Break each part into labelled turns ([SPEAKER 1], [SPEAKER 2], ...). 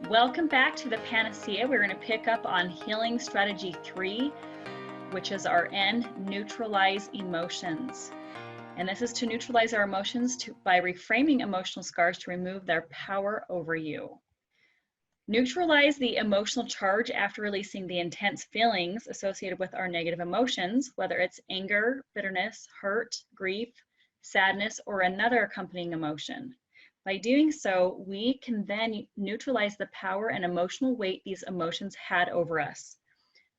[SPEAKER 1] Welcome back to the PANACEA. We're going to pick up on Healing Strategy 3, which is our N, Neutralize Emotions. And this is to neutralize our emotions by reframing emotional scars to remove their power over you. Neutralize the emotional charge after releasing the intense feelings associated with our negative emotions, whether it's anger, bitterness, hurt, grief, sadness, or another accompanying emotion. By doing so, we can then neutralize the power and emotional weight these emotions had over us.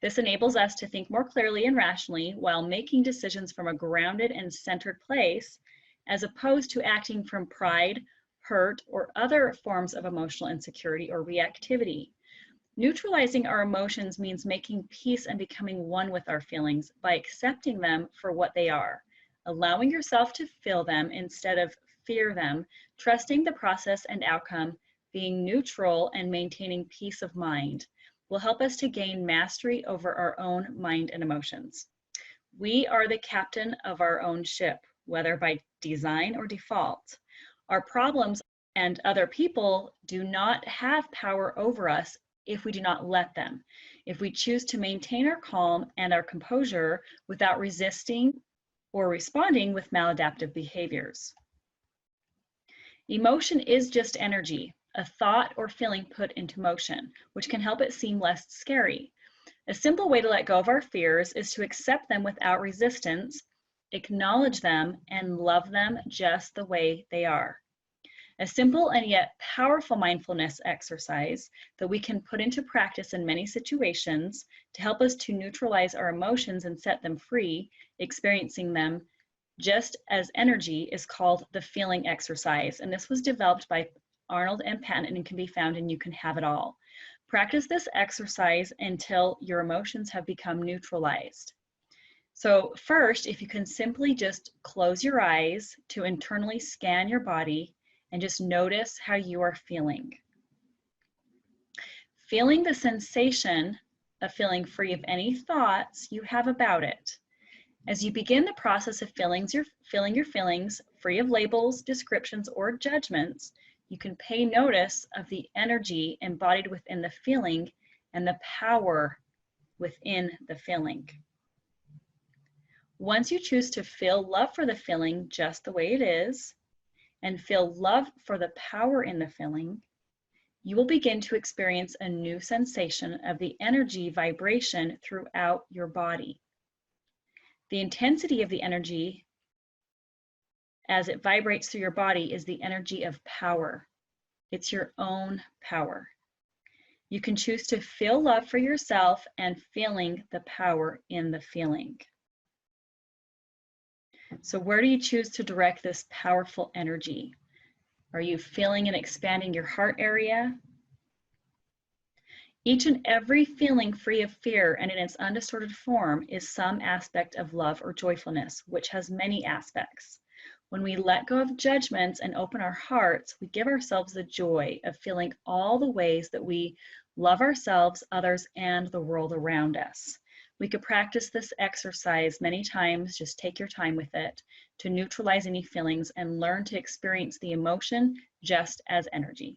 [SPEAKER 1] This enables us to think more clearly and rationally while making decisions from a grounded and centered place, as opposed to acting from pride, hurt, or other forms of emotional insecurity or reactivity. Neutralizing our emotions means making peace and becoming one with our feelings by accepting them for what they are, allowing yourself to feel them instead of fear them, trusting the process and outcome, being neutral, and maintaining peace of mind will help us to gain mastery over our own mind and emotions. We are the captain of our own ship, whether by design or default. Our problems and other people do not have power over us if we do not let them. If we choose to maintain our calm and our composure without resisting or responding with maladaptive behaviors. Emotion is just energy, a thought or feeling put into motion, which can help it seem less scary. A simple way to let go of our fears is to accept them without resistance, acknowledge them, and love them just the way they are. A simple and yet powerful mindfulness exercise that we can put into practice in many situations to help us to neutralize our emotions and set them free, experiencing them just as energy, is called the feeling exercise. And this was developed by Arnold and Patton and can be found in You Can Have It All. Practice this exercise until your emotions have become neutralized. So first, if you can simply just close your eyes to internally scan your body and just notice how you are feeling. Feeling the sensation of feeling free of any thoughts you have about it. As you begin the process of feeling your feelings, free of labels, descriptions, or judgments, you can pay notice of the energy embodied within the feeling and the power within the feeling. Once you choose to feel love for the feeling just the way it is, and feel love for the power in the feeling, you will begin to experience a new sensation of the energy vibration throughout your body. The intensity of the energy as it vibrates through your body is the energy of power. It's your own power. You can choose to feel love for yourself and feeling the power in the feeling. So where do you choose to direct this powerful energy? Are you feeling and expanding your heart area? Each and every feeling free of fear and in its undistorted form is some aspect of love or joyfulness, which has many aspects. When we let go of judgments and open our hearts, we give ourselves the joy of feeling all the ways that we love ourselves, others, and the world around us. We could practice this exercise many times. Just take your time with it to neutralize any feelings and learn to experience the emotion just as energy.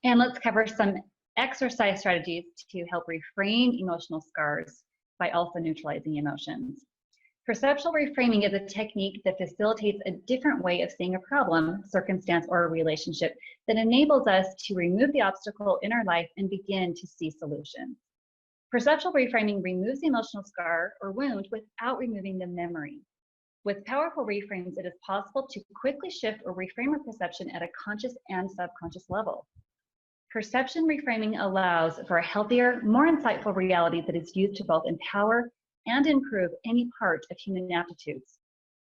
[SPEAKER 2] And let's cover some exercise strategies to help reframe emotional scars by also neutralizing emotions. Perceptual reframing is a technique that facilitates a different way of seeing a problem, circumstance, or a relationship that enables us to remove the obstacle in our life and begin to see solutions. Perceptual reframing removes the emotional scar or wound without removing the memory. With powerful reframes, it is possible to quickly shift or reframe our perception at a conscious and subconscious level. Perception reframing allows for a healthier, more insightful reality that is used to both empower and improve any part of human aptitudes.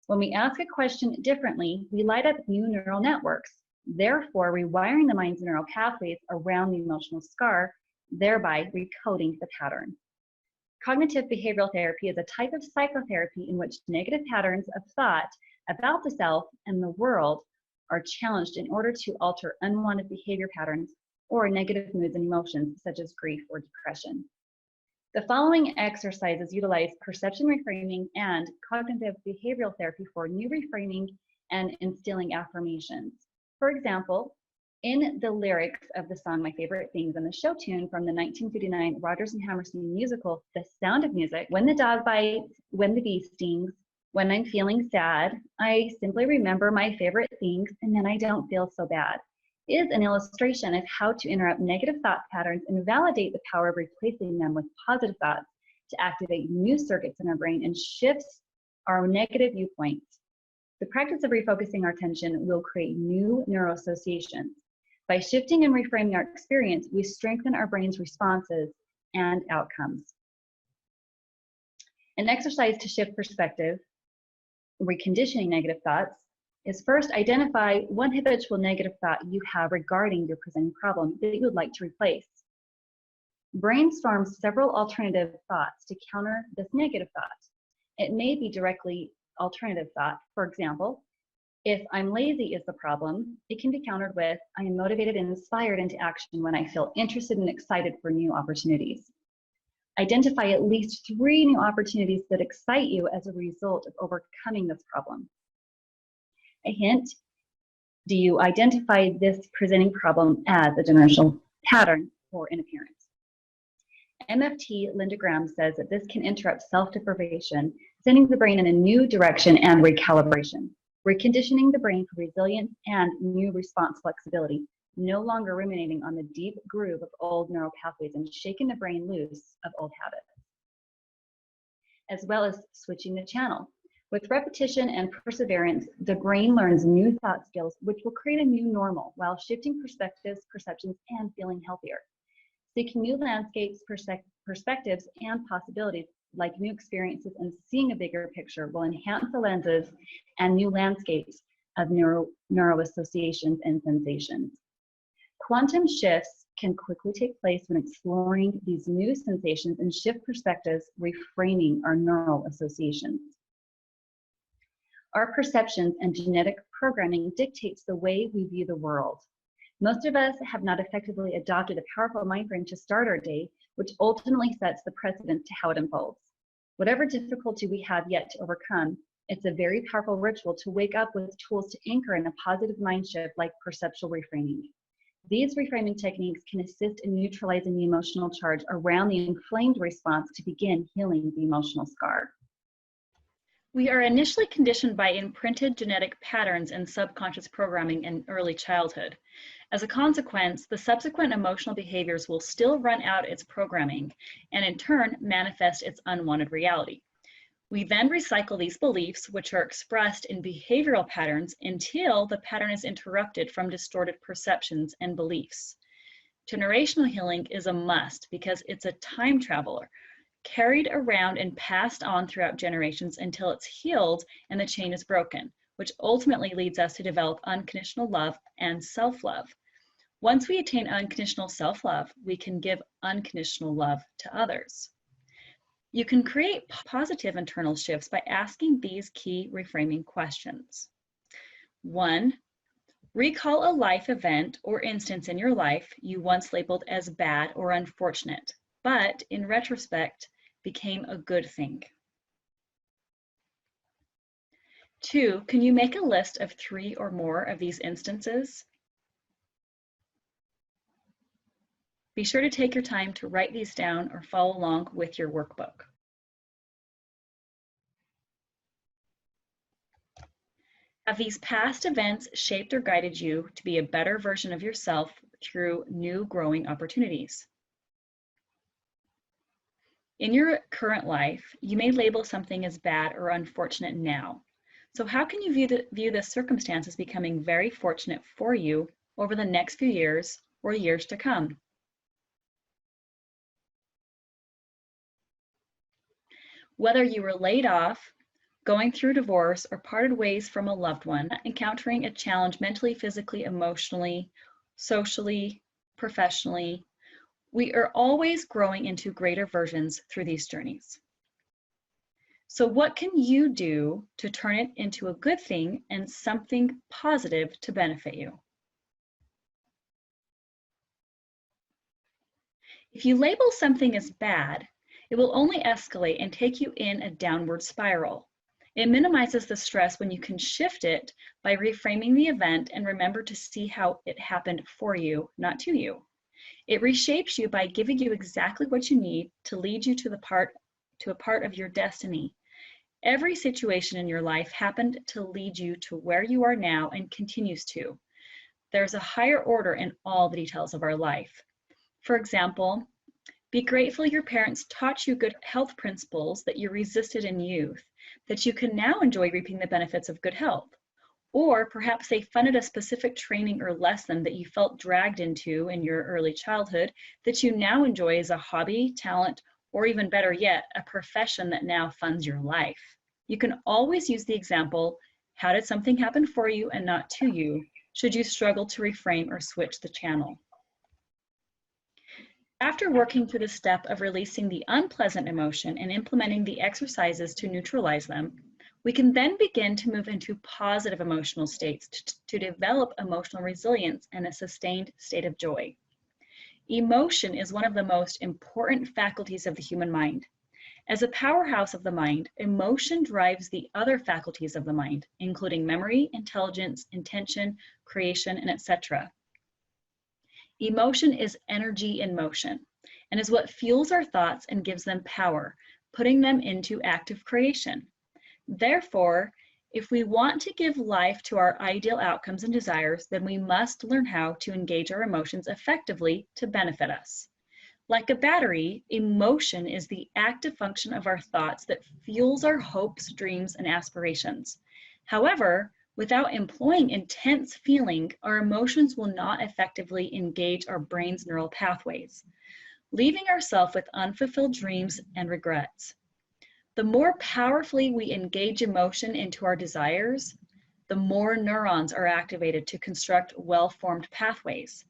[SPEAKER 2] When we ask a question differently, we light up new neural networks, therefore rewiring the mind's neural pathways around the emotional scar, thereby recoding the pattern. Cognitive behavioral therapy is a type of psychotherapy in which negative patterns of thought about the self and the world are challenged in order to alter unwanted behavior patterns or negative moods and emotions such as grief or depression. The following exercises utilize perception reframing and cognitive behavioral therapy for new reframing and instilling affirmations. For example, in the lyrics of the song My Favorite Things and the show tune from the 1959 Rodgers and Hammerstein musical, The Sound of Music, when the dog bites, when the bee stings, when I'm feeling sad, I simply remember my favorite things and then I don't feel so bad, is an illustration of how to interrupt negative thought patterns and validate the power of replacing them with positive thoughts to activate new circuits in our brain and shifts our negative viewpoints. The practice of refocusing our attention will create new neuroassociations. By shifting and reframing our experience, we strengthen our brain's responses and outcomes. An exercise to shift perspective, reconditioning negative thoughts, is first identify one habitual negative thought you have regarding your presenting problem that you would like to replace. Brainstorm several alternative thoughts to counter this negative thought. It may be directly alternative thought. For example, if I'm lazy is the problem, it can be countered with, I am motivated and inspired into action when I feel interested and excited for new opportunities. Identify at least 3 new opportunities that excite you as a result of overcoming this problem. A hint, do you identify this presenting problem as a dimensional pattern or an appearance? MFT Linda Graham says that this can interrupt self-deprivation, sending the brain in a new direction and recalibration, reconditioning the brain for resilience and new response flexibility, no longer ruminating on the deep groove of old neural pathways and shaking the brain loose of old habits, as well as switching the channel. With repetition and perseverance, the brain learns new thought skills, which will create a new normal while shifting perspectives, perceptions, and feeling healthier. Seeking new landscapes, perspectives, and possibilities, like new experiences and seeing a bigger picture, will enhance the lenses and new landscapes of neural associations and sensations. Quantum shifts can quickly take place when exploring these new sensations and shift perspectives, reframing our neural associations. Our perceptions and genetic programming dictates the way we view the world. Most of us have not effectively adopted a powerful mind frame to start our day, which ultimately sets the precedent to how it unfolds. Whatever difficulty we have yet to overcome, it's a very powerful ritual to wake up with tools to anchor in a positive mind shift like perceptual reframing. These reframing techniques can assist in neutralizing the emotional charge around the inflamed response to begin healing the emotional scar.
[SPEAKER 1] We are initially conditioned by imprinted genetic patterns and subconscious programming in early childhood. As a consequence, the subsequent emotional behaviors will still run out its programming and in turn manifest its unwanted reality. We then recycle these beliefs, which are expressed in behavioral patterns, until the pattern is interrupted from distorted perceptions and beliefs. Generational healing is a must because it's a time traveler, carried around and passed on throughout generations until it's healed and the chain is broken, which ultimately leads us to develop unconditional love and self-love. Once we attain unconditional self-love, we can give unconditional love to others. You can create positive internal shifts by asking these key reframing questions. 1, recall a life event or instance in your life you once labeled as bad or unfortunate, but in retrospect became a good thing. 2, can you make a list of 3 or more of these instances? Be sure to take your time to write these down or follow along with your workbook. Have these past events shaped or guided you to be a better version of yourself through new growing opportunities? In your current life, you may label something as bad or unfortunate now. So how can you view this circumstance as becoming very fortunate for you over the next few years or years to come? Whether you were laid off, going through divorce, or parted ways from a loved one, encountering a challenge mentally, physically, emotionally, socially, professionally, we are always growing into greater versions through these journeys. So what can you do to turn it into a good thing and something positive to benefit you? If you label something as bad, it will only escalate and take you in a downward spiral. It minimizes the stress when you can shift it by reframing the event and remember to see how it happened for you, not to you. It reshapes you by giving you exactly what you need to lead you to a part of your destiny. Every situation in your life happened to lead you to where you are now and continues to. There's a higher order in all the details of our life. For example, be grateful your parents taught you good health principles that you resisted in youth, that you can now enjoy reaping the benefits of good health. Or perhaps they funded a specific training or lesson that you felt dragged into in your early childhood that you now enjoy as a hobby, talent, or even better yet, a profession that now funds your life. You can always use the example, how did something happen for you and not to you, should you struggle to reframe or switch the channel. After working through the step of releasing the unpleasant emotion and implementing the exercises to neutralize them, we can then begin to move into positive emotional states to develop emotional resilience and a sustained state of joy. Emotion is one of the most important faculties of the human mind. As a powerhouse of the mind, emotion drives the other faculties of the mind, including memory, intelligence, intention, creation, and etc. Emotion is energy in motion and is what fuels our thoughts and gives them power, putting them into active creation. Therefore, if we want to give life to our ideal outcomes and desires, then we must learn how to engage our emotions effectively to benefit us. Like a battery, emotion is the active function of our thoughts that fuels our hopes, dreams, and aspirations. However, without employing intense feeling, our emotions will not effectively engage our brain's neural pathways, leaving ourselves with unfulfilled dreams and regrets. The more powerfully we engage emotion into our desires, the more neurons are activated to construct well-formed pathways.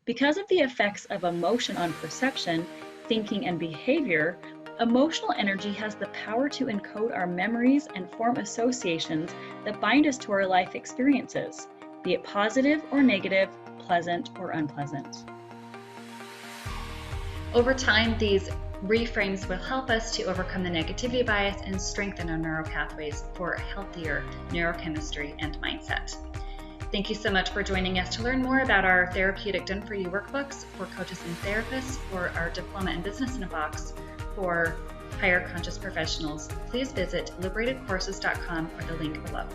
[SPEAKER 1] Because of the effects of emotion on perception, thinking, and behavior, emotional energy has the power to encode our memories and form associations that bind us to our life experiences, be it positive or negative, pleasant or unpleasant.
[SPEAKER 2] Over time, these reframes will help us to overcome the negativity bias and strengthen our neural pathways for healthier neurochemistry and mindset. Thank you so much for joining us. To learn more about our Therapeutic Done For You workbooks for coaches and therapists, or our Diploma and Business in a Box for higher conscious professionals, please visit liberatedcourses.com or the link below.